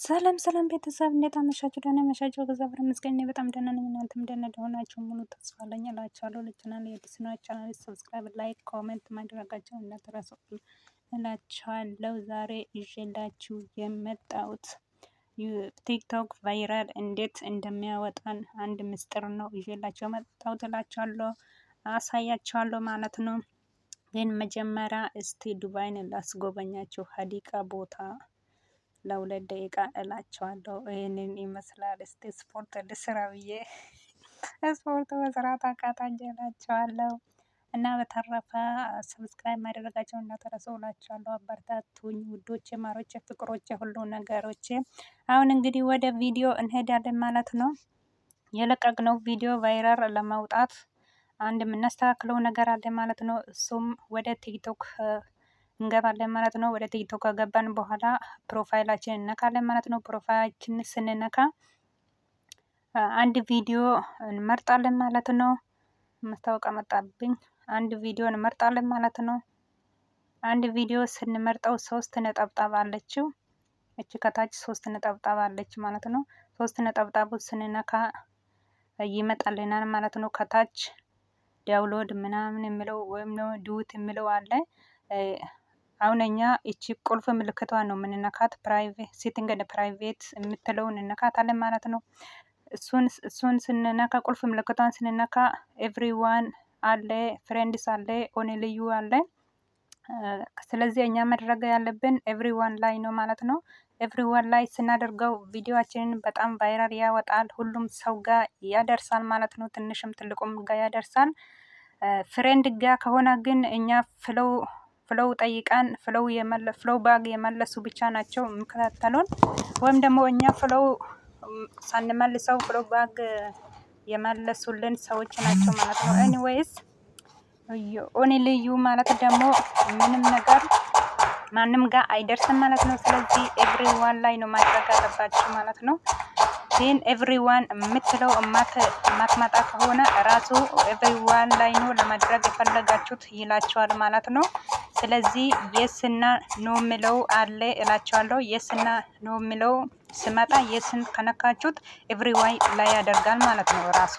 ሰላም ሰላም ቤተሰብ እንዴት አመሻችሁ? ደህና አመሻችሁ? እግዚአብሔር ይመስገን እኔ በጣም ደህና ነኝ። እናንተም ደህና እንደሆናችሁ ሙሉ ተስፋ አለኝ እላችኋለሁ። ለቻናል የአዲስ ነው ቻናል ሰብስክራይብ፣ ላይክ፣ ኮሜንት ማድረጋችሁን እንዳትረሱ እላችኋለሁ። ዛሬ ይዤላችሁ የመጣሁት ቲክቶክ ቫይራል እንዴት እንደሚያወጣን አንድ ምስጢር ነው ይዤላችሁ የመጣሁት እላችኋለሁ። አሳያችኋለሁ ማለት ነው። ግን መጀመሪያ እስቲ ዱባይን ላስጎበኛችሁ ሀዲቃ ቦታ ለሁለት ደቂቃ እላቸዋለሁ። ይህንን ይመስላል። እስቲ ስፖርት ልስራ ብዬ ስፖርት መስራት አቃታኝ እላቸዋለሁ። እና በተረፈ ሰብስክራይብ ማድረጋቸውን እንዳትረሱ እላቸዋለሁ። አበረታቱኝ ውዶቼ፣ ማሮቼ፣ ፍቅሮቼ፣ ሁሉ ነገሮቼ። አሁን እንግዲህ ወደ ቪዲዮ እንሄዳለን ማለት ነው። የለቀቅነው ቪዲዮ ቫይራል ለማውጣት አንድ የምናስተካክለው ነገር አለ ማለት ነው። እሱም ወደ ቲክቶክ እንገባለን ማለት ነው። ወደ ቲክቶክ ከገባን በኋላ ፕሮፋይላችን እነካለን ማለት ነው። ፕሮፋይላችን ስንነካ አንድ ቪዲዮ እንመርጣለን ማለት ነው። ማስታወቂያ መጣብኝ። አንድ ቪዲዮ እንመርጣለን ማለት ነው። አንድ ቪዲዮ ስንመርጠው 3 ነጠብጣብ አለችው። እቺ ከታች 3 ነጠብጣብ አለች ማለት ነው። 3 ነጠብጣቡ ስንነካ ይመጣልናል ማለት ነው። ከታች ዳውንሎድ ምናምን የሚለው ወይም ነው ዱት የሚለው አለ። አሁን እኛ እቺ ቁልፍ ምልክቷን ነው የምንነካት። ፕራይቬት ሴቲንግ እንደ ፕራይቬት የምትለውን እንነካታለን ማለት ነው። እሱን ስንነካ ቁልፍ ምልክቷን ስንነካ ኤቭሪዋን አለ፣ ፍሬንድስ አለ፣ ኦንሊ ዩ አለ። ስለዚህ እኛ ማድረግ ያለብን ኤቭሪዋን ላይ ነው ማለት ነው። ኤቭሪዋን ላይ ስናደርገው ቪዲዮአችንን በጣም ቫይራል ያወጣል፣ ሁሉም ሰው ጋር ያደርሳል ማለት ነው። ትንሽም ትልቁም ጋር ያደርሳል። ፍሬንድ ጋር ከሆነ ግን እኛ ፍለው ጠይቀን ፍለው ባግ የመለሱ ብቻ ናቸው የሚከታተሉን። ወይም ደግሞ እኛ ፍለው ሳንመልሰው ፍለው ባግ የመለሱልን ሰዎች ናቸው ማለት ነው። ኤኒዌይስ ኦንሊ ዩ ማለት ደግሞ ምንም ነገር ማንም ጋር አይደርስም ማለት ነው። ስለዚህ ኤቭሪዋን ላይ ነው ማድረግ አለባችሁ ማለት ነው። ግን ኤቭሪዋን የምትለው ማትመጣ ከሆነ ራሱ ኤቭሪዋን ላይ ነው ለማድረግ የፈለጋችሁት ይላቸዋል ማለት ነው። ስለዚህ የስና ኖ የሚለው አለ እላቸዋለሁ። የስና ኖ የሚለው ስመጣ የስን ከነካችሁት ኤቭሪዋን ላይ ያደርጋል ማለት ነው ራሱ።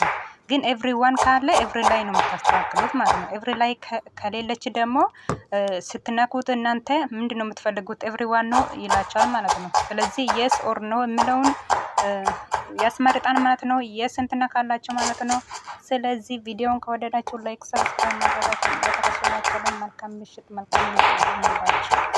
ግን ኤቭሪዋን ካለ ኤቭሪ ላይ ነው የምታስተካክሉት ማለት ነው። ኤቭሪ ላይ ከሌለች ደግሞ ስትነኩት እናንተ ምንድነው የምትፈልጉት? ኤቭሪዋን ነው ይላቸዋል ማለት ነው። ስለዚህ የስ ኦር ኖ የሚለውን ያስመርጣን ማለት ነው። የስን ትነካላችሁ ማለት ነው። ስለዚህ ቪዲዮውን ከወደዳችሁ ላይክ፣ ሰብስክራይብ ማድረጋችሁን እንዳትረሱ። መልካም ምሽት፣ መልካም